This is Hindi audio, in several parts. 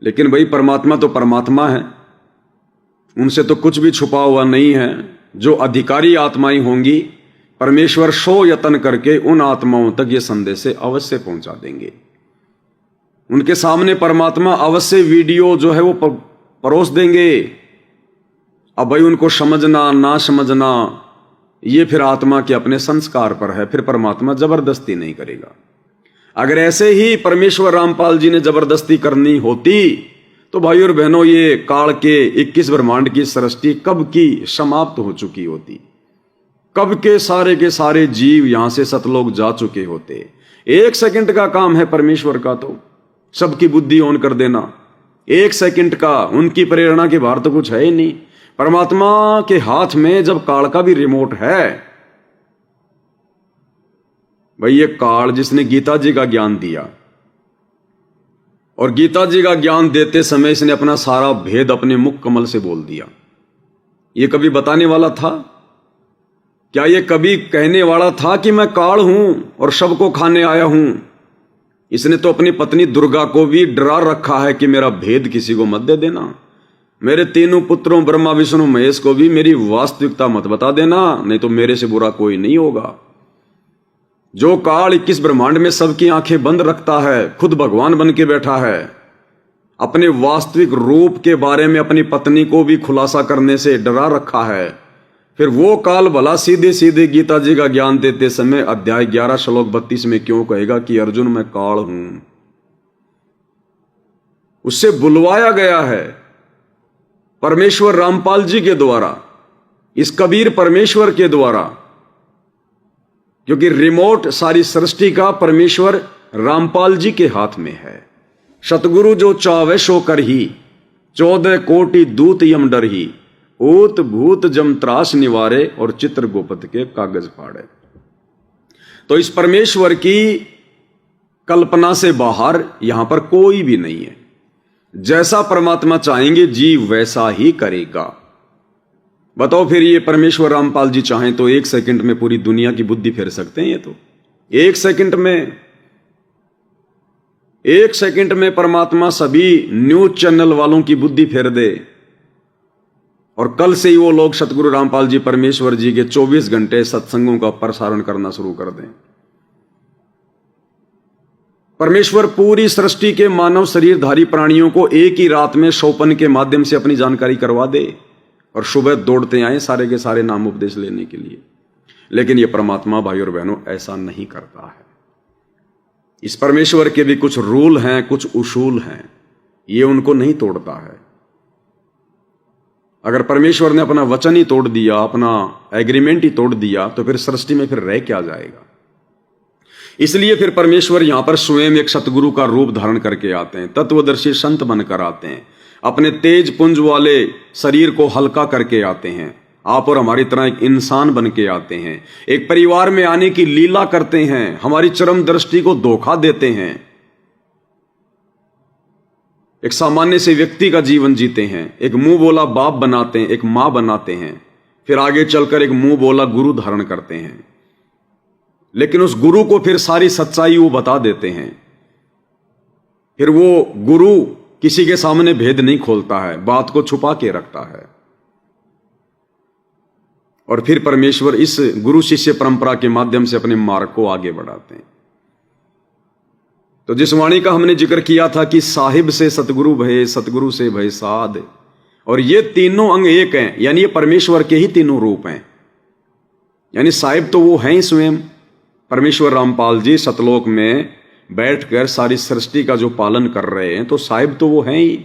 लेकिन भाई परमात्मा तो परमात्मा है, उनसे तो कुछ भी छुपा हुआ नहीं है। जो अधिकारी आत्माएं होंगी, परमेश्वर सो यत्न करके उन आत्माओं तक ये संदेश अवश्य पहुंचा देंगे। उनके सामने परमात्मा अवश्य वीडियो जो है वो परोस देंगे। अब भाई उनको समझना ना समझना ये फिर आत्मा के अपने संस्कार पर है, फिर परमात्मा जबरदस्ती नहीं करेगा। अगर ऐसे ही परमेश्वर रामपाल जी ने जबरदस्ती करनी होती तो भाई और बहनों ये काल के 21 ब्रह्मांड की सृष्टि कब की समाप्त हो चुकी होती, कब के सारे जीव यहां से सतलोक जा चुके होते। 1 सेकंड का काम है परमेश्वर का, तो सबकी बुद्धि ऑन कर देना 1 सेकंड का। उनकी प्रेरणा के बाहर तो कुछ है ही नहीं। परमात्मा के हाथ में जब काल का भी रिमोट है, भाई ये काल जिसने गीता जी का ज्ञान दिया, और गीता जी का ज्ञान देते समय इसने अपना सारा भेद अपने मुख कमल से बोल दिया। ये कभी बताने वाला था क्या? ये कभी कहने वाला था कि मैं काल हूं और सबको खाने आया हूं? इसने तो अपनी पत्नी दुर्गा को भी डरा रखा है कि मेरा भेद किसी को मत दे देना, मेरे तीनों पुत्रों ब्रह्मा विष्णु महेश को भी मेरी वास्तविकता मत बता देना, नहीं तो मेरे से बुरा कोई नहीं होगा। जो काल 21 ब्रह्मांड में सबकी आंखें बंद रखता है, खुद भगवान बन के बैठा है, अपने वास्तविक रूप के बारे में अपनी पत्नी को भी खुलासा करने से डरा रखा है, फिर वो काल भला सीधे सीधे गीता जी का ज्ञान देते समय अध्याय 11 श्लोक 32 में क्यों कहेगा कि अर्जुन मैं काल हूं? उससे बुलवाया गया है परमेश्वर रामपाल जी के द्वारा, इस कबीर परमेश्वर के द्वारा, क्योंकि रिमोट सारी सृष्टि का परमेश्वर रामपाल जी के हाथ में है। सतगुरु जो चावे सो कर ही, 14 कोटि दूत यम डर ही, ऊत भूत जम त्रास निवारे और चित्र गोपत के कागज फाड़े। तो इस परमेश्वर की कल्पना से बाहर यहां पर कोई भी नहीं है। जैसा परमात्मा चाहेंगे जीव वैसा ही करेगा। बताओ फिर ये परमेश्वर रामपाल जी चाहें तो 1 सेकंड में पूरी दुनिया की बुद्धि फेर सकते हैं। ये तो 1 सेकंड में, 1 सेकंड में परमात्मा सभी न्यूज चैनल वालों की बुद्धि फेर दे, और कल से ही वो लोग सतगुरु रामपाल जी परमेश्वर जी के 24 घंटे सत्संगों का प्रसारण करना शुरू कर दें। परमेश्वर पूरी सृष्टि के मानव शरीरधारी प्राणियों को एक ही रात में शोपन के माध्यम से अपनी जानकारी करवा दे, और सुबह दौड़ते आए सारे के सारे नाम उपदेश लेने के लिए। लेकिन यह परमात्मा भाई और बहनों ऐसा नहीं करता है। इस परमेश्वर के भी कुछ रूल हैं, कुछ उसूल हैं, ये उनको नहीं तोड़ता है। अगर परमेश्वर ने अपना वचन ही तोड़ दिया, अपना एग्रीमेंट ही तोड़ दिया, तो फिर सृष्टि में फिर रह क्या जाएगा? इसलिए फिर परमेश्वर यहां पर स्वयं एक सतगुरु का रूप धारण करके आते हैं, तत्वदर्शी संत बनकर आते हैं, अपने तेज पुंज वाले शरीर को हल्का करके आते हैं, आप और हमारी तरह एक इंसान बन के आते हैं, एक परिवार में आने की लीला करते हैं, हमारी चरम दृष्टि को धोखा देते हैं, एक सामान्य से व्यक्ति का जीवन जीते हैं, एक मुंह बोला बाप बनाते हैं, एक मां बनाते हैं, फिर आगे चलकर एक मुंह बोला गुरु धारण करते हैं। लेकिन उस गुरु को फिर सारी सच्चाई वो बता देते हैं। फिर वो गुरु किसी के सामने भेद नहीं खोलता है, बात को छुपा के रखता है। और फिर परमेश्वर इस गुरु शिष्य परंपरा के माध्यम से अपने मार्ग को आगे बढ़ाते हैं। तो जिस वाणी का हमने जिक्र किया था कि साहिब से सतगुरु भय, सतगुरु से भय साध, और ये तीनों अंग एक हैं, यानी ये परमेश्वर के ही तीनों रूप हैं। यानी साहिब तो वो हैं ही स्वयं परमेश्वर रामपाल जी सतलोक में बैठकर सारी सृष्टि का जो पालन कर रहे हैं, तो साहिब तो वो हैं ही।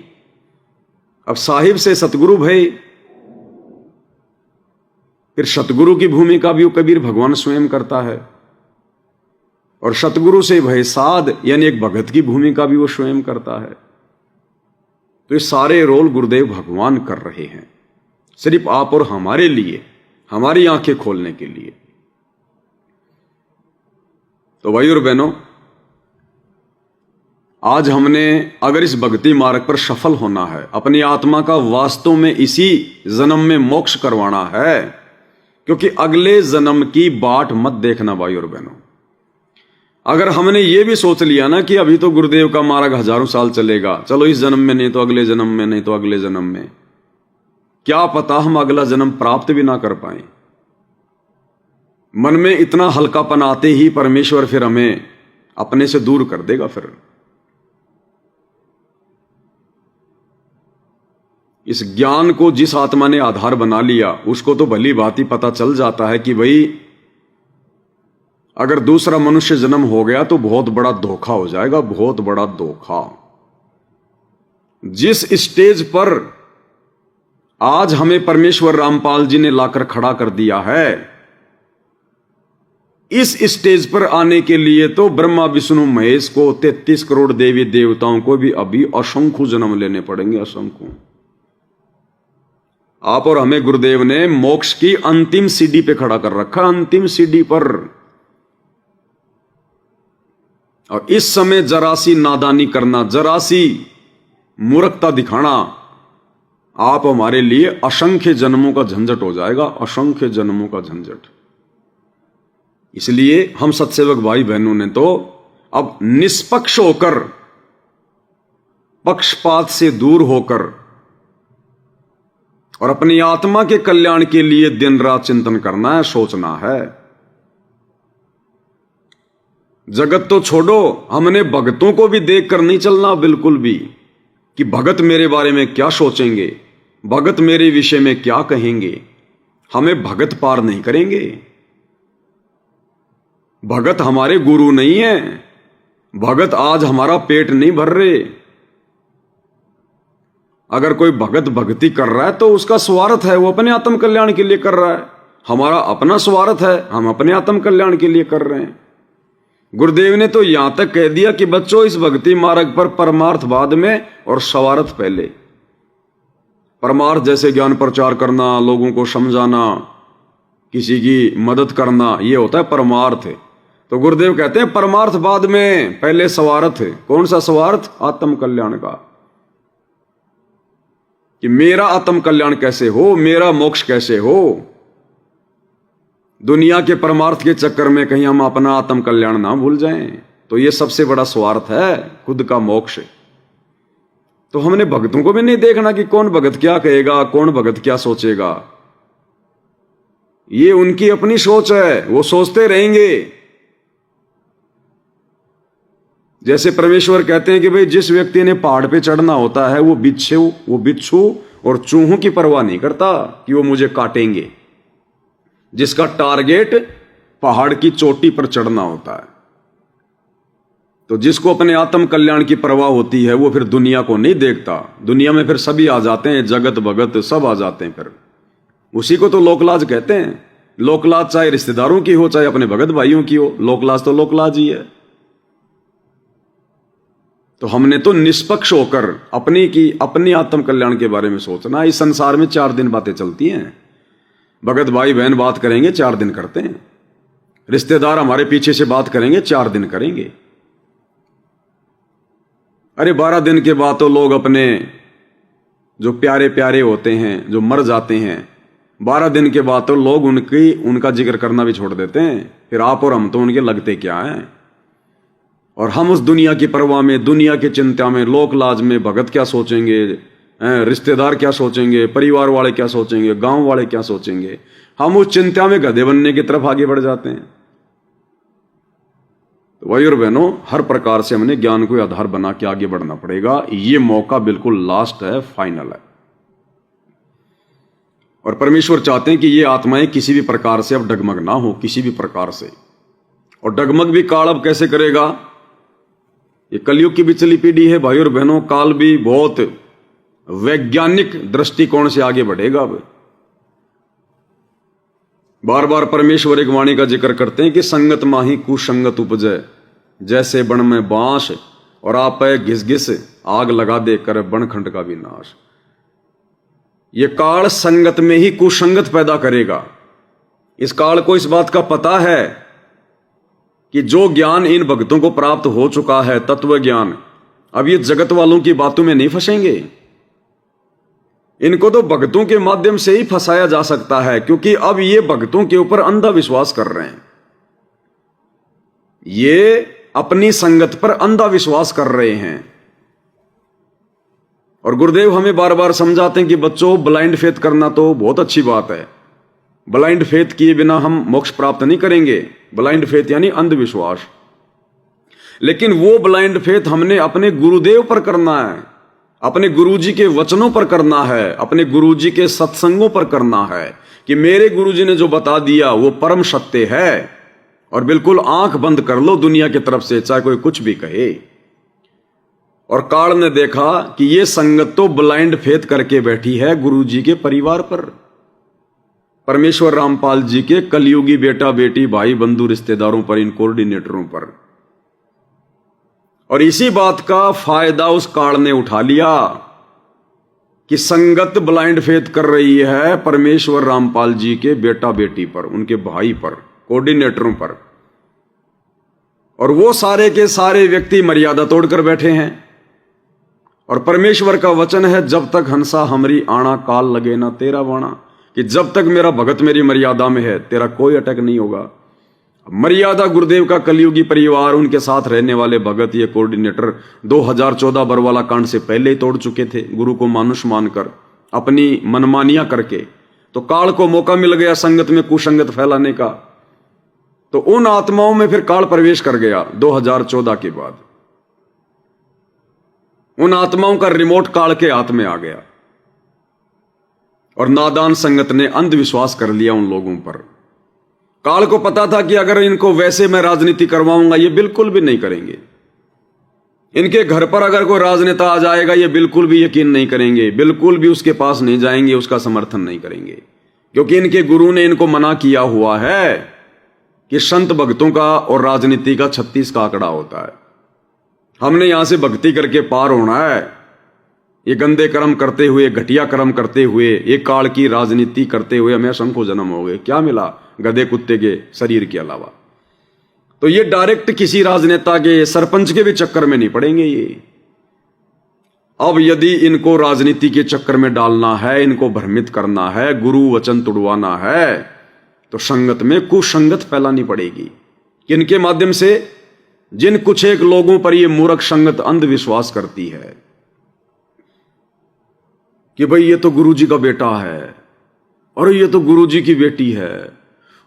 अब साहिब से सतगुरु भय, फिर सतगुरु की भूमिका भी वो कबीर भगवान स्वयं करता है, और सतगुरु से भय साध यानी एक भगत की भूमिका भी वो स्वयं करता है। तो ये सारे रोल गुरुदेव भगवान कर रहे हैं, सिर्फ आप और हमारे लिए, हमारी आंखें खोलने के लिए। तो भाई और बहनों, आज हमने अगर इस भक्ति मार्ग पर सफल होना है, अपनी आत्मा का वास्तव में इसी जन्म में मोक्ष करवाना है, क्योंकि अगले जन्म की बाट मत देखना भाई और बहनों। अगर हमने ये भी सोच लिया ना कि अभी तो गुरुदेव का मार्ग हजारों साल चलेगा, चलो इस जन्म में नहीं तो अगले जन्म में, नहीं तो अगले जन्म में, क्या पता हम अगला जन्म प्राप्त भी ना कर पाए। मन में इतना हल्कापन आते ही परमेश्वर फिर हमें अपने से दूर कर देगा। फिर इस ज्ञान को जिस आत्मा ने आधार बना लिया उसको तो भली भांति पता चल जाता है कि भाई अगर दूसरा मनुष्य जन्म हो गया तो बहुत बड़ा धोखा हो जाएगा, बहुत बड़ा धोखा। जिस स्टेज पर आज हमें परमेश्वर रामपाल जी ने लाकर खड़ा कर दिया है, इस स्टेज पर आने के लिए तो ब्रह्मा विष्णु महेश को 33 करोड़ देवी देवताओं को भी अभी असंख्य जन्म लेने पड़ेंगे, असंख्य। आप और हमें गुरुदेव ने मोक्ष की अंतिम सीढ़ी पे खड़ा कर रखा, अंतिम सीढ़ी पर। और इस समय जरा सी नादानी करना, जरा सी मूर्खता दिखाना आप हमारे लिए असंख्य जन्मों का झंझट हो जाएगा, असंख्य जन्मों का झंझट। इसलिए हम सत्सेवक भाई बहनों ने तो अब निष्पक्ष होकर, पक्षपात से दूर होकर और अपनी आत्मा के कल्याण के लिए दिन रात चिंतन करना है, सोचना है। जगत तो छोड़ो, हमने भगतों को भी देखकर नहीं चलना बिल्कुल भी, कि भगत मेरे बारे में क्या सोचेंगे, भगत मेरे विषय में क्या कहेंगे। हमें भगत पार नहीं करेंगे। भगत हमारे गुरु नहीं है, भगत आज हमारा पेट नहीं भर रहे। अगर कोई भगत भक्ति कर रहा है तो उसका स्वार्थ है, वो अपने आत्म कल्याण के लिए कर रहा है। हमारा अपना स्वार्थ है, हम अपने आत्म कल्याण के लिए कर रहे हैं। गुरुदेव ने तो यहां तक कह दिया कि बच्चों, इस भक्ति मार्ग पर परमार्थ बाद में और स्वार्थ पहले। परमार्थ जैसे ज्ञान प्रचार करना, लोगों को समझाना, किसी की मदद करना, यह होता है परमार्थ। तो गुरुदेव कहते हैं परमार्थ बाद में, पहले स्वार्थ। कौन सा स्वार्थ? आत्म कल्याण का, कि मेरा आत्म कल्याण कैसे हो, मेरा मोक्ष कैसे हो। दुनिया के परमार्थ के चक्कर में कहीं हम अपना आत्म कल्याण ना भूल जाएं, तो ये सबसे बड़ा स्वार्थ है, खुद का मोक्ष। तो हमने भक्तों को भी नहीं देखना कि कौन भगत क्या कहेगा, कौन भगत क्या सोचेगा। ये उनकी अपनी सोच है, वो सोचते रहेंगे। जैसे परमेश्वर कहते हैं कि भाई जिस व्यक्ति ने पहाड़ पे चढ़ना होता है वो बिच्छू और चूहों की परवाह नहीं करता कि वो मुझे काटेंगे। जिसका टारगेट पहाड़ की चोटी पर चढ़ना होता है। तो जिसको अपने आत्म कल्याण की परवाह होती है वो फिर दुनिया को नहीं देखता। दुनिया में फिर सभी आ जाते हैं, जगत भगत सब आ जाते हैं। फिर उसी को तो लोकलाज कहते हैं। लोकलाज चाहे रिश्तेदारों की हो, चाहे अपने भगत भाइयों की हो, लोकलाज तो लोकलाज ही है। तो हमने तो निष्पक्ष होकर अपनी आत्म कल्याण के बारे में सोचना। इस संसार में 4 दिन बातें चलती हैं। भगत भाई बहन बात करेंगे, 4 दिन करते हैं। रिश्तेदार हमारे पीछे से बात करेंगे, 4 दिन करेंगे। अरे 12 दिन के बाद तो लोग अपने जो प्यारे प्यारे होते हैं, जो मर जाते हैं, 12 दिन के बाद तो लोग उनका जिक्र करना भी छोड़ देते हैं। फिर आप और हम तो उनके लगते क्या हैं। और हम उस दुनिया की परवाह में, दुनिया की चिंता में, लोक लाज में, भगत क्या सोचेंगे, रिश्तेदार क्या सोचेंगे, परिवार वाले क्या सोचेंगे, गांव वाले क्या सोचेंगे, हम उस चिंता में गधे बनने की तरफ आगे बढ़ जाते हैं। तो भाई और बहनों, हर प्रकार से हमने ज्ञान को आधार बना के आगे बढ़ना पड़ेगा। ये मौका बिल्कुल लास्ट है, फाइनल है। और परमेश्वर चाहते हैं कि ये आत्माएं किसी भी प्रकार से अब डगमग ना हो, किसी भी प्रकार से। और डगमग भी काल अब कैसे करेगा? ये कलयुग की बिचली पीढ़ी है भाई और बहनों। काल भी बहुत वैज्ञानिक दृष्टिकोण से आगे बढ़ेगा। अब बार बार परमेश्वर एक वाणी का जिक्र करते हैं कि संगत माही कुसंगत उपजै, जैसे बन में बांस और आप घिस घिस आग लगा दे कर बनखंड का विनाश। ये काल संगत में ही कुसंगत पैदा करेगा। इस काल को इस बात का पता है कि जो ज्ञान इन भक्तों को प्राप्त हो चुका है, तत्व ज्ञान, अब ये जगत वालों की बातों में नहीं फंसेंगे। इनको तो भक्तों के माध्यम से ही फंसाया जा सकता है, क्योंकि अब ये भक्तों के ऊपर अंधा विश्वास कर रहे हैं। ये अपनी संगत पर अंधा विश्वास कर रहे हैं। और गुरुदेव हमें बार बार समझाते हैं कि बच्चों, ब्लाइंड फेथ करना तो बहुत अच्छी बात है। ब्लाइंड फेथ किए बिना हम मोक्ष प्राप्त नहीं करेंगे। ब्लाइंड फेथ यानी अंधविश्वास। लेकिन वो ब्लाइंड फेथ हमने अपने गुरुदेव पर करना है, अपने गुरुजी के वचनों पर करना है, अपने गुरुजी के सत्संगों पर करना है कि मेरे गुरुजी ने जो बता दिया वो परम सत्य है। और बिल्कुल आंख बंद कर लो दुनिया की तरफ से, चाहे कोई कुछ भी कहे। और काल ने देखा कि ये संगत तो ब्लाइंड फेथ करके बैठी है गुरुजी के परिवार पर, परमेश्वर रामपाल जी के कलयुगी बेटा बेटी भाई बंधु रिश्तेदारों पर, इन कोऑर्डिनेटरों पर। और इसी बात का फायदा उस काल ने उठा लिया कि संगत ब्लाइंड फेथ कर रही है परमेश्वर रामपाल जी के बेटा बेटी पर, उनके भाई पर, कोऑर्डिनेटरों पर। और वो सारे के सारे व्यक्ति मर्यादा तोड़कर बैठे हैं। और परमेश्वर का वचन है, जब तक हंसा हमरी आना काल लगे ना तेरा बाणा, कि जब तक मेरा भगत मेरी मर्यादा में है तेरा कोई अटैक नहीं होगा। मर्यादा गुरुदेव का कलयुगी परिवार, उनके साथ रहने वाले भगत, ये कोऑर्डिनेटर 2014 बरवाला कांड से पहले ही तोड़ चुके थे, गुरु को मानुष मानकर, अपनी मनमानियां करके। तो काल को मौका मिल गया संगत में कुसंगत फैलाने का। तो उन आत्माओं में फिर काल प्रवेश कर गया 2014 के बाद। उन आत्माओं का रिमोट काल के हाथ में आ गया। और नादान संगत ने अंधविश्वास कर लिया उन लोगों पर। काल को पता था कि अगर इनको वैसे मैं राजनीति करवाऊंगा, ये बिल्कुल भी नहीं करेंगे। इनके घर पर अगर कोई राजनेता आ जाएगा, ये बिल्कुल भी यकीन नहीं करेंगे, बिल्कुल भी उसके पास नहीं जाएंगे, उसका समर्थन नहीं करेंगे। क्योंकि इनके गुरु ने इनको मना किया हुआ है कि संत भक्तों का और राजनीति का 36 का आंकड़ा होता है। हमने यहां से भक्ति करके पार होना है। ये गंदे कर्म करते हुए, घटिया कर्म करते हुए, ये काल की राजनीति करते हुए हमें असंख्य जन्म हो गए। क्या मिला गधे कुत्ते के शरीर के अलावा? तो ये डायरेक्ट किसी राजनेता के, सरपंच के भी चक्कर में नहीं पड़ेंगे ये। अब यदि इनको राजनीति के चक्कर में डालना है, इनको भ्रमित करना है, गुरु वचन तुड़वाना है, तो संगत में कुसंगत फैलानी पड़ेगी। किनके माध्यम से? जिन कुछ एक लोगों पर ये मूर्ख संगत अंधविश्वास करती है कि भाई ये तो गुरुजी का बेटा है, और ये तो गुरुजी की बेटी है,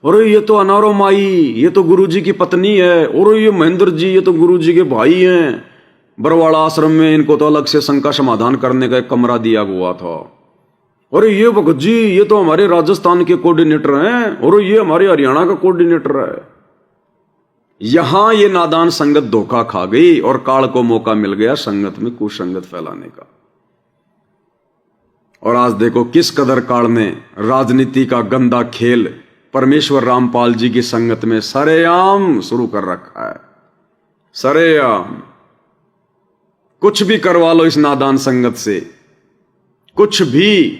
और ये तो अनारो माई, ये तो गुरुजी की पत्नी है, और ये महेंद्र जी, ये तो गुरुजी के भाई हैं। बरवाड़ा आश्रम में इनको तो अलग से शंका समाधान करने का एक कमरा दिया हुआ था। और ये भगत जी, ये तो हमारे राजस्थान के कोऑर्डिनेटर हैं, और ये हमारे हरियाणा का कोऑर्डिनेटर है। यहां ये नादान संगत धोखा खा गई और काल को मौका मिल गया संगत में कुसंगत फैलाने का। और आज देखो किस कदर काल ने राजनीति का गंदा खेल परमेश्वर रामपाल जी की संगत में सरेआम शुरू कर रखा है। सरेआम कुछ भी करवा लो इस नादान संगत से, कुछ भी।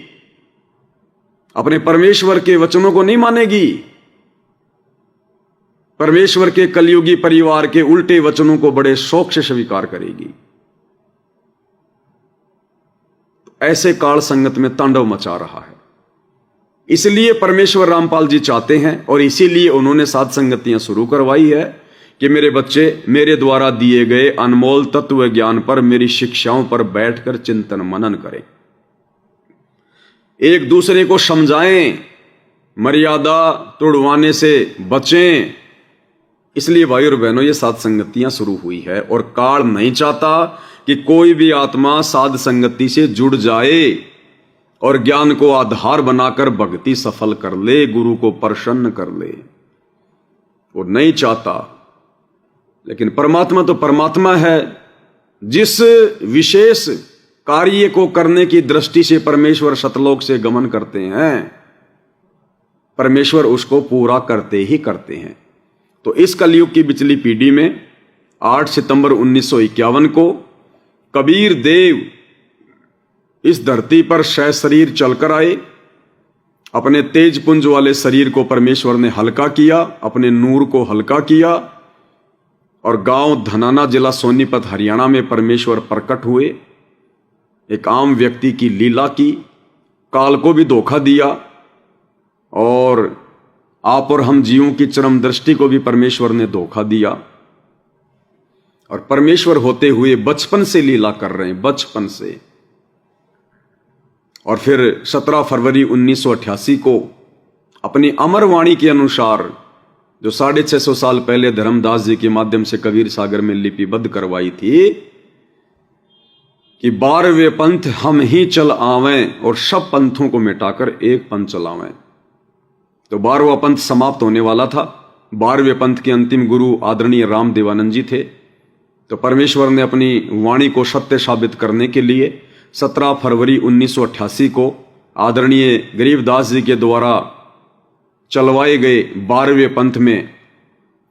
अपने परमेश्वर के वचनों को नहीं मानेगी, परमेश्वर के कलयुगी परिवार के उल्टे वचनों को बड़े शौक से स्वीकार करेगी। ऐसे काल संगत में तांडव मचा रहा है। इसलिए परमेश्वर रामपाल जी चाहते हैं, और इसीलिए उन्होंने साध संगतियां शुरू करवाई है कि मेरे बच्चे मेरे द्वारा दिए गए अनमोल तत्व ज्ञान पर, मेरी शिक्षाओं पर बैठकर चिंतन मनन करें, एक दूसरे को समझाएं, मर्यादा तोड़वाने से बचें। इसलिए भाई और बहनों ये साध संगतियां शुरू हुई है। और काल नहीं चाहता कि कोई भी आत्मा साध संगति से जुड़ जाए और ज्ञान को आधार बनाकर भक्ति सफल कर ले, गुरु को प्रसन्न कर ले। वो नहीं चाहता। लेकिन परमात्मा तो परमात्मा है। जिस विशेष कार्य को करने की दृष्टि से परमेश्वर सतलोक से गमन करते हैं, परमेश्वर उसको पूरा करते ही करते हैं। तो इस कलयुग की पिछली पीढ़ी में 8 सितंबर 1951 को कबीर देव इस धरती पर शरीर चलकर आए। अपने तेज पुंज वाले शरीर को परमेश्वर ने हल्का किया, अपने नूर को हल्का किया, और गांव धनाना, जिला सोनीपत, हरियाणा में परमेश्वर प्रकट हुए। एक आम व्यक्ति की लीला की, काल को भी धोखा दिया, और आप और हम जीवों की चरम दृष्टि को भी परमेश्वर ने धोखा दिया। और परमेश्वर होते हुए बचपन से लीला कर रहे हैं, बचपन से। और फिर 17 फरवरी 1988 को अपनी अमर वाणी के अनुसार, जो 650 साल पहले धर्मदास जी के माध्यम से कबीर सागर में लिपिबद्ध करवाई थी कि 12वें पंथ हम ही चल आवें और सब पंथों को मिटाकर एक पंथ चलावें। तो 12वां पंथ समाप्त होने वाला था। 12वें पंथ के अंतिम गुरु आदरणीय राम देवानंद जी थे। तो परमेश्वर ने अपनी वाणी को सत्य साबित करने के लिए 17 फरवरी 1988 को आदरणीय गरीबदास जी के द्वारा चलवाए गए 12वें पंथ में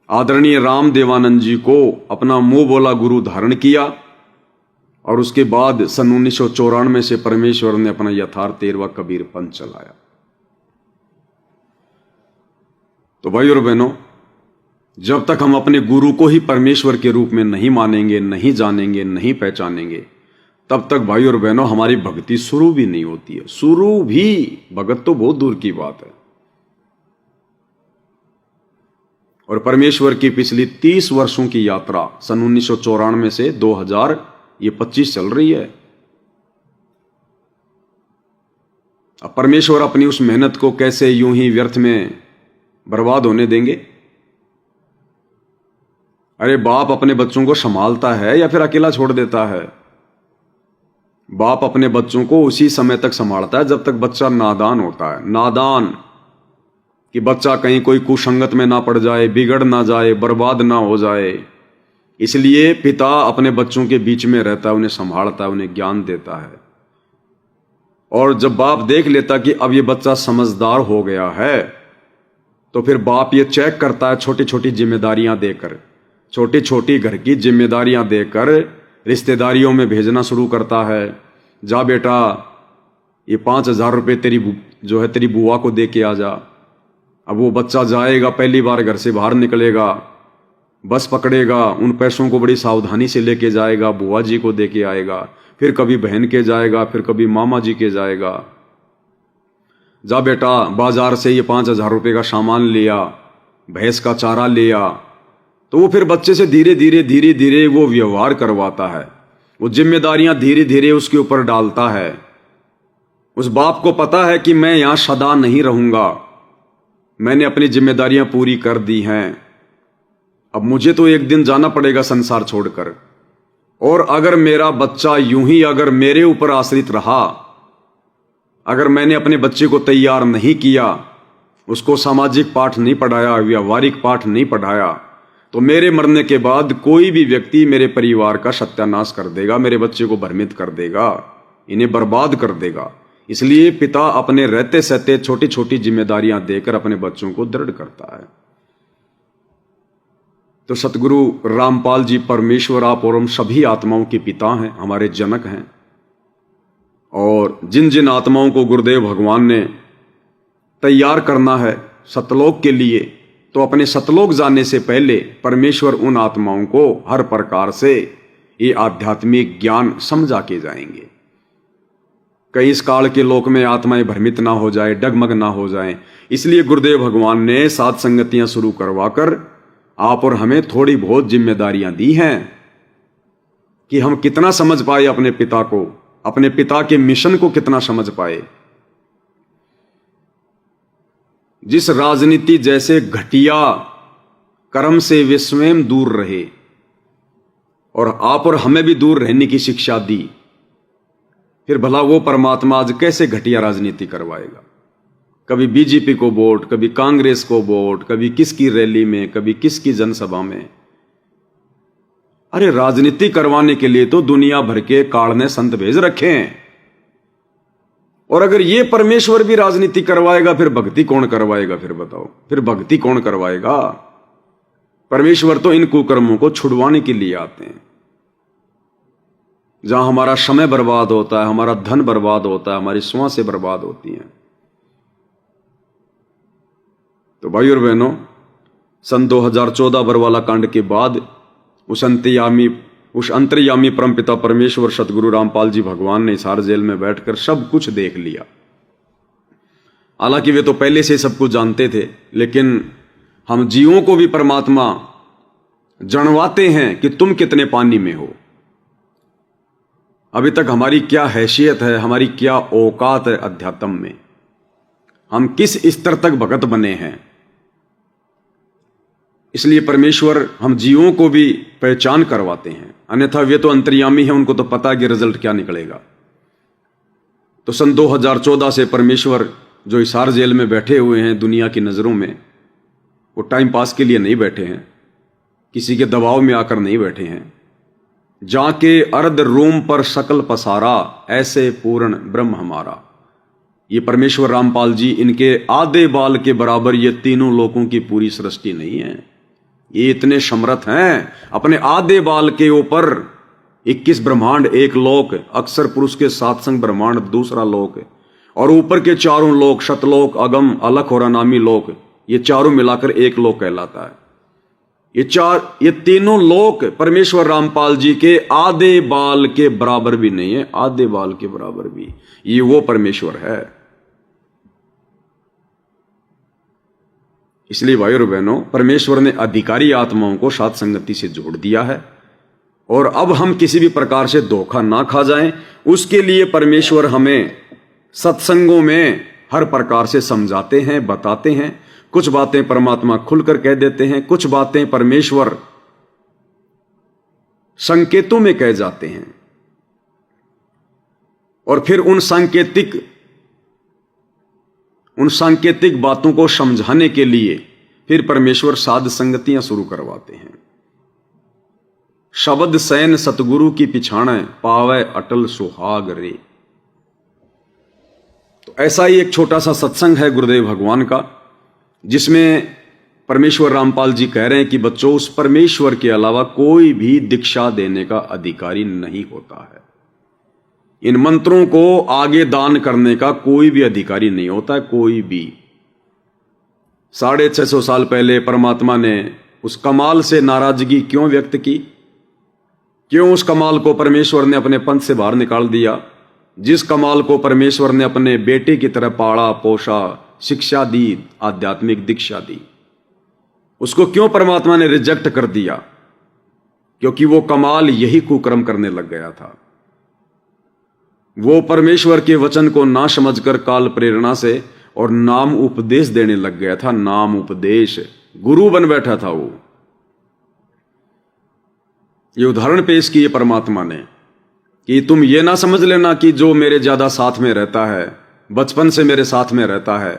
आदरणीय राम देवानंद जी को अपना मुंह बोला गुरु धारण किया। और उसके बाद सन 1994 से परमेश्वर ने अपना यथार्थ 13वां कबीर पंथ चलाया। तो भाई और बहनों, जब तक हम अपने गुरु को ही परमेश्वर के रूप में नहीं मानेंगे, नहीं जानेंगे, नहीं पहचानेंगे, तब तक भाई और बहनों हमारी भक्ति शुरू भी नहीं होती है। शुरू भी, भगत तो बहुत दूर की बात है। और परमेश्वर की पिछली 30 वर्षों की यात्रा सन 1994 से 2025 चल रही है। अब परमेश्वर अपनी उस मेहनत को कैसे यूं ही व्यर्थ में बर्बाद होने देंगे? अरे बाप अपने बच्चों को संभालता है या फिर अकेला छोड़ देता है? बाप अपने बच्चों को उसी समय तक संभालता है जब तक बच्चा नादान होता है। नादान कि बच्चा कहीं कोई कुसंगत में ना पड़ जाए, बिगड़ ना जाए, बर्बाद ना हो जाए। इसलिए पिता अपने बच्चों के बीच में रहता है, उन्हें संभालता है, उन्हें ज्ञान देता है। और जब बाप देख लेता कि अब ये बच्चा समझदार हो गया है, तो फिर बाप ये चेक करता है, छोटी छोटी जिम्मेदारियां देकर, छोटी छोटी घर की जिम्मेदारियां देकर रिश्तेदारियों में भेजना शुरू करता है। जा बेटा, ये 5,000 रुपये तेरी बुआ को दे के आ जा। अब वो बच्चा जाएगा, पहली बार घर से बाहर निकलेगा, बस पकड़ेगा, उन पैसों को बड़ी सावधानी से लेके जाएगा, बुआ जी को दे के आएगा, फिर कभी बहन के जाएगा, फिर कभी मामा जी के जाएगा। जा बेटा, बाजार से ये 5,000 रुपये का सामान लिया, भैंस का चारा लिया। तो वो फिर बच्चे से धीरे धीरे वो व्यवहार करवाता है, वो जिम्मेदारियां धीरे धीरे उसके ऊपर डालता है। उस बाप को पता है कि मैं यहां सदा नहीं रहूंगा, मैंने अपनी जिम्मेदारियां पूरी कर दी हैं, अब मुझे तो एक दिन जाना पड़ेगा संसार छोड़कर। और अगर मेरा बच्चा यूं ही अगर मेरे ऊपर आश्रित रहा, अगर मैंने अपने बच्चे को तैयार नहीं किया, उसको सामाजिक पाठ नहीं पढ़ाया, व्यावहारिक पाठ नहीं पढ़ाया, तो मेरे मरने के बाद कोई भी व्यक्ति मेरे परिवार का सत्यानाश कर देगा, मेरे बच्चे को भ्रमित कर देगा, इन्हें बर्बाद कर देगा। इसलिए पिता अपने रहते सहते छोटी छोटी जिम्मेदारियां देकर अपने बच्चों को दृढ़ करता है। तो सतगुरु रामपाल जी, परमेश्वर आप और हम सभी आत्माओं के पिता हैं, हमारे जनक हैं। और जिन जिन आत्माओं को गुरुदेव भगवान ने तैयार करना है सतलोक के लिए, तो अपने सतलोक जाने से पहले परमेश्वर उन आत्माओं को हर प्रकार से ये आध्यात्मिक ज्ञान समझा के जाएंगे। कहीं इस काल के लोक में आत्माएं भ्रमित ना हो जाए, डगमग ना हो जाए, इसलिए गुरुदेव भगवान ने सात संगतियां शुरू करवाकर आप और हमें थोड़ी बहुत जिम्मेदारियां दी हैं कि हम कितना समझ पाए अपने पिता को, अपने पिता के मिशन को कितना समझ पाए। जिस राजनीति जैसे घटिया कर्म से वे स्वयं दूर रहे और आप और हमें भी दूर रहने की शिक्षा दी, फिर भला वो परमात्मा आज कैसे घटिया राजनीति करवाएगा? कभी बीजेपी को वोट, कभी कांग्रेस को वोट, कभी किसकी रैली में, कभी किसकी जनसभा में। अरे राजनीति करवाने के लिए तो दुनिया भर के काल ने संत भेज रखे हैं। और अगर ये परमेश्वर भी राजनीति करवाएगा, फिर भक्ति कौन करवाएगा? फिर बताओ, फिर भक्ति कौन करवाएगा? परमेश्वर तो इन कुकर्मों को छुड़वाने के लिए आते हैं। जहां हमारा समय बर्बाद होता है, हमारा धन बर्बाद होता है, हमारी श्वासें बर्बाद होती हैं। तो भाई और बहनों, सन 2014 बरवाला कांड के बाद उस अंतर्यामी परमपिता परमेश्वर सतगुरु रामपाल जी भगवान ने हिसार जेल में बैठकर सब कुछ देख लिया। हालांकि वे तो पहले से सब कुछ जानते थे, लेकिन हम जीवों को भी परमात्मा जणवाते हैं कि तुम कितने पानी में हो। अभी तक हमारी क्या हैसियत है, हमारी क्या औकात है अध्यात्म में, हम किस स्तर तक भगत बने हैं। इसलिए परमेश्वर हम जीवों को भी पहचान करवाते हैं, अन्यथा वे तो अंतर्यामी हैं, उनको तो पता है कि रिजल्ट क्या निकलेगा। तो सन 2014 से परमेश्वर जो हिसार जेल में बैठे हुए हैं दुनिया की नज़रों में, वो टाइम पास के लिए नहीं बैठे हैं, किसी के दबाव में आकर नहीं बैठे हैं। जाके अर्ध रोम पर शकल पसारा, ऐसे पूर्ण ब्रह्म हमारा। ये परमेश्वर रामपाल जी, इनके आधे बाल के बराबर ये तीनों लोगों की पूरी सृष्टि नहीं है। ये इतने समर्थ हैं, अपने आधे बाल के ऊपर 21 ब्रह्मांड एक लोक, अक्षर पुरुष के सात संग ब्रह्मांड दूसरा लोक, और ऊपर के चारों लोक, शतलोक, अगम, अलख और अनामी लोक, ये चारों मिलाकर एक लोक कहलाता है। ये तीनों लोक परमेश्वर रामपाल जी के आधे बाल के बराबर भी नहीं है, आधे बाल के बराबर भी। ये वो परमेश्वर है। इसलिए भाई और बहनों, परमेश्वर ने अधिकारी आत्माओं को साथ संगति से जोड़ दिया है, और अब हम किसी भी प्रकार से धोखा ना खा जाएं, उसके लिए परमेश्वर हमें सत्संगों में हर प्रकार से समझाते हैं, बताते हैं। कुछ बातें परमात्मा खुलकर कह देते हैं, कुछ बातें परमेश्वर संकेतों में कह जाते हैं, और फिर उन सांकेतिक बातों को समझाने के लिए फिर परमेश्वर साध संगतियां शुरू करवाते हैं। शब्द सैन सतगुरु की पिछाणे, पावे अटल सुहाग रे। तो ऐसा ही एक छोटा सा सत्संग है गुरुदेव भगवान का, जिसमें परमेश्वर रामपाल जी कह रहे हैं कि बच्चों, उस परमेश्वर के अलावा कोई भी दीक्षा देने का अधिकारी नहीं होता है। इन मंत्रों को आगे दान करने का कोई भी अधिकारी नहीं होता है, कोई भी। 650 साल पहले परमात्मा ने उस कमाल से नाराजगी क्यों व्यक्त की? क्यों उस कमाल को परमेश्वर ने अपने पंथ से बाहर निकाल दिया? जिस कमाल को परमेश्वर ने अपने बेटे की तरह पाला पोषा, शिक्षा दी, आध्यात्मिक दीक्षा दी, उसको क्यों परमात्मा ने रिजेक्ट कर दिया? क्योंकि वो कमाल यही कुकर्म करने लग गया था। वो परमेश्वर के वचन को ना समझकर काल प्रेरणा से और नाम उपदेश देने लग गया था। नाम उपदेश, गुरु बन बैठा था वो। ये उदाहरण पेश किए परमात्मा ने कि तुम ये ना समझ लेना कि जो मेरे ज्यादा साथ में रहता है, बचपन से मेरे साथ में रहता है,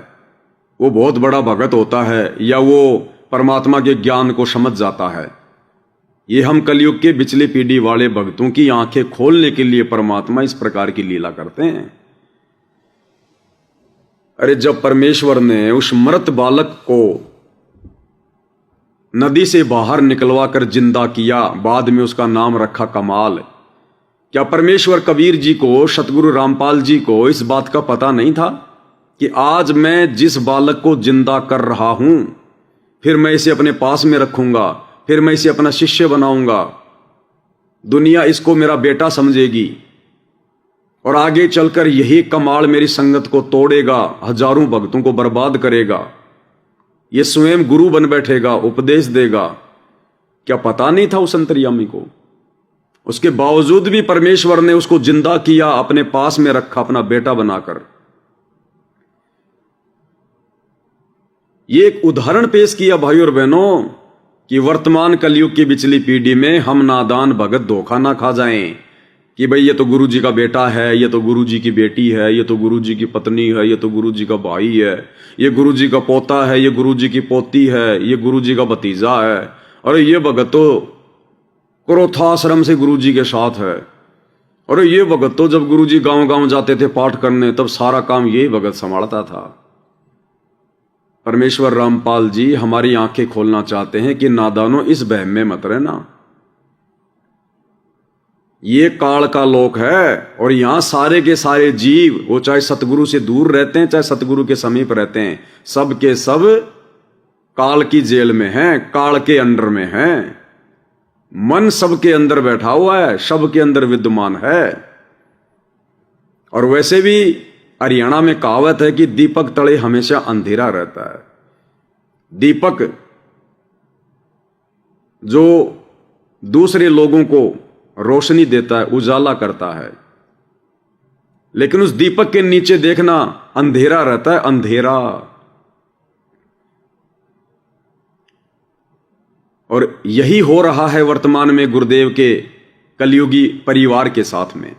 वो बहुत बड़ा भगत होता है या वो परमात्मा के ज्ञान को समझ जाता है। ये हम कलयुग के पिछली पीढ़ी वाले भक्तों की आंखें खोलने के लिए परमात्मा इस प्रकार की लीला करते हैं। अरे जब परमेश्वर ने उस मृत बालक को नदी से बाहर निकलवा कर जिंदा किया, बाद में उसका नाम रखा कमाल, क्या परमेश्वर कबीर जी को, सतगुरु रामपाल जी को इस बात का पता नहीं था कि आज मैं जिस बालक को जिंदा कर रहा हूं, फिर मैं इसे अपने पास में रखूंगा, फिर मैं इसे अपना शिष्य बनाऊंगा, दुनिया इसको मेरा बेटा समझेगी, और आगे चलकर यही कमाल मेरी संगत को तोड़ेगा, हजारों भक्तों को बर्बाद करेगा, ये स्वयं गुरु बन बैठेगा, उपदेश देगा। क्या पता नहीं था उस अंतर्यामी को? उसके बावजूद भी परमेश्वर ने उसको जिंदा किया, अपने पास में रखा, अपना बेटा बनाकर। ये एक उदाहरण पेश किया भाई और बहनों कि वर्तमान कलयुग की पिछली पीढ़ी में हम नादान भगत धोखा ना खा जाएं कि भाई ये तो गुरु जी का बेटा है, ये तो गुरु जी की बेटी है, ये तो गुरु जी की पत्नी है, ये तो गुरु जी का भाई है, ये गुरु जी का पोता है, ये गुरु जी की पोती है, ये गुरु जी का भतीजा है, और ये भगत तो क्रोथाश्रम से गुरु जी के साथ है, और ये भगत तो जब गुरु जी गांव गांव जाते थे पाठ करने, तब सारा काम यही भगत संभालता था। परमेश्वर रामपाल जी हमारी आंखें खोलना चाहते हैं कि नादानों, इस बहम में मत रहना। ये काल का लोक है, और यहां सारे के सारे जीव, वो चाहे सतगुरु से दूर रहते हैं चाहे सतगुरु के समीप रहते हैं, सब के सब काल की जेल में हैं, काल के अंडर में हैं। मन सबके अंदर बैठा हुआ है, सबके अंदर विद्यमान है। और वैसे भी हरियाणा में कहावत है कि दीपक तले हमेशा अंधेरा रहता है। दीपक जो दूसरे लोगों को रोशनी देता है, उजाला करता है, लेकिन उस दीपक के नीचे देखना अंधेरा रहता है, अंधेरा। और यही हो रहा है वर्तमान में गुरुदेव के कलयुगी परिवार के साथ में।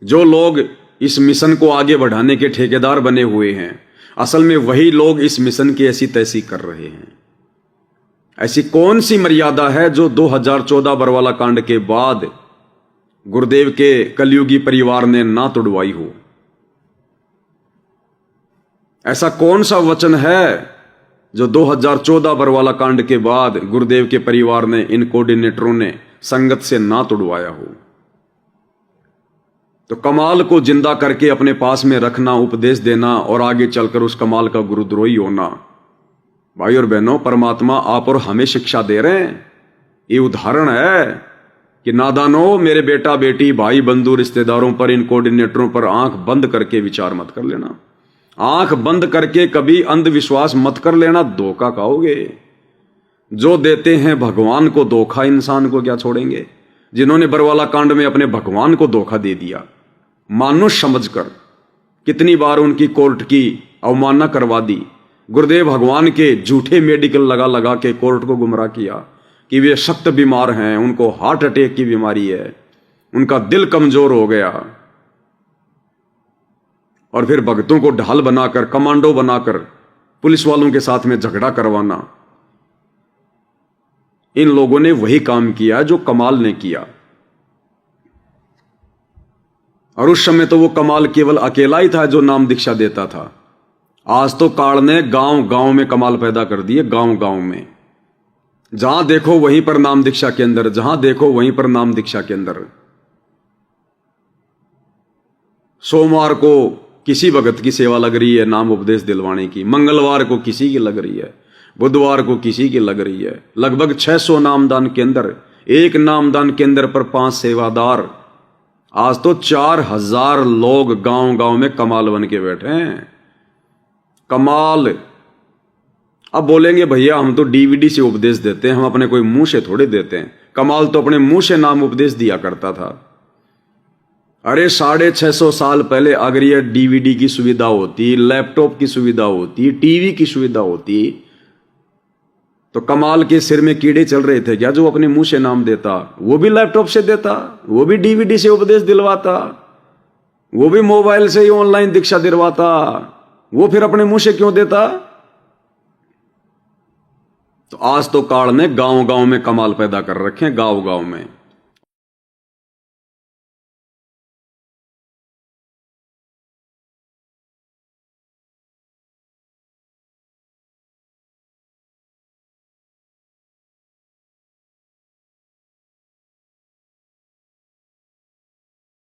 जो लोग इस मिशन को आगे बढ़ाने के ठेकेदार बने हुए हैं, असल में वही लोग इस मिशन की ऐसी तैसी कर रहे हैं। ऐसी कौन सी मर्यादा है जो 2014 बरवाला कांड के बाद गुरुदेव के कलयुगी परिवार ने ना तोड़वाई हो? ऐसा कौन सा वचन है जो 2014 बरवाला कांड के बाद गुरुदेव के परिवार ने, इन कोऑर्डिनेटरों ने संगत से ना तोड़वाया हो? तो कमाल को जिंदा करके अपने पास में रखना, उपदेश देना और आगे चलकर उस कमाल का गुरुद्रोही होना। भाई और बहनों, परमात्मा आप और हमें शिक्षा दे रहे हैं। ये उदाहरण है कि नादानो, मेरे बेटा बेटी, भाई बंधु, रिश्तेदारों पर, इन कोऑर्डिनेटरों पर आंख बंद करके विचार मत कर लेना। आंख बंद करके कभी अंधविश्वास मत कर लेना, धोखा खाओगे। जो देते हैं भगवान को धोखा, इंसान को क्या छोड़ेंगे? जिन्होंने बरवाला कांड में अपने भगवान को धोखा दे दिया, मानुष समझकर, कितनी बार उनकी कोर्ट की अवमानना करवा दी। गुरुदेव भगवान के झूठे मेडिकल लगा लगा के कोर्ट को गुमराह किया कि वे सख्त बीमार हैं, उनको हार्ट अटैक की बीमारी है, उनका दिल कमजोर हो गया। और फिर भक्तों को ढाल बनाकर, कमांडो बनाकर पुलिस वालों के साथ में झगड़ा करवाना। इन लोगों ने वही काम किया जो कमाल ने किया। और उस समय तो वो कमाल केवल अकेला ही था जो नाम दीक्षा देता था। आज तो काल ने गांव गांव में कमाल पैदा कर दिए, गांव गांव में। जहां देखो वहीं पर नाम दीक्षा के अंदर, जहां देखो वहीं पर नाम दीक्षा के अंदर। सोमवार को किसी भगत की सेवा लग रही है नाम उपदेश दिलवाने की, मंगलवार को किसी की लग रही है, बुधवार को किसी की लग रही है। लगभग 600 नामदान केंद्र, एक नामदान केंद्र पर 5 सेवादार। आज तो 4000 लोग गांव गांव में कमाल बन के बैठे हैं। कमाल। अब बोलेंगे भैया हम तो डीवीडी से उपदेश देते हैं, हम अपने कोई मुंह से थोड़े देते हैं। कमाल तो अपने मुंह से नाम उपदेश दिया करता था। अरे 650 साल पहले अगर ये डीवीडी की सुविधा होती, लैपटॉप की सुविधा होती, टीवी की सुविधा होती, तो कमाल के सिर में कीड़े चल रहे थे क्या जो अपने मुंह से नाम देता? वो भी लैपटॉप से देता, वो भी डीवीडी से उपदेश दिलवाता, वो भी मोबाइल से ही ऑनलाइन दीक्षा दिलवाता, वो फिर अपने मुंह से क्यों देता? तो आज तो काल ने गांव गांव में कमाल पैदा कर रखे हैं, गांव गांव में।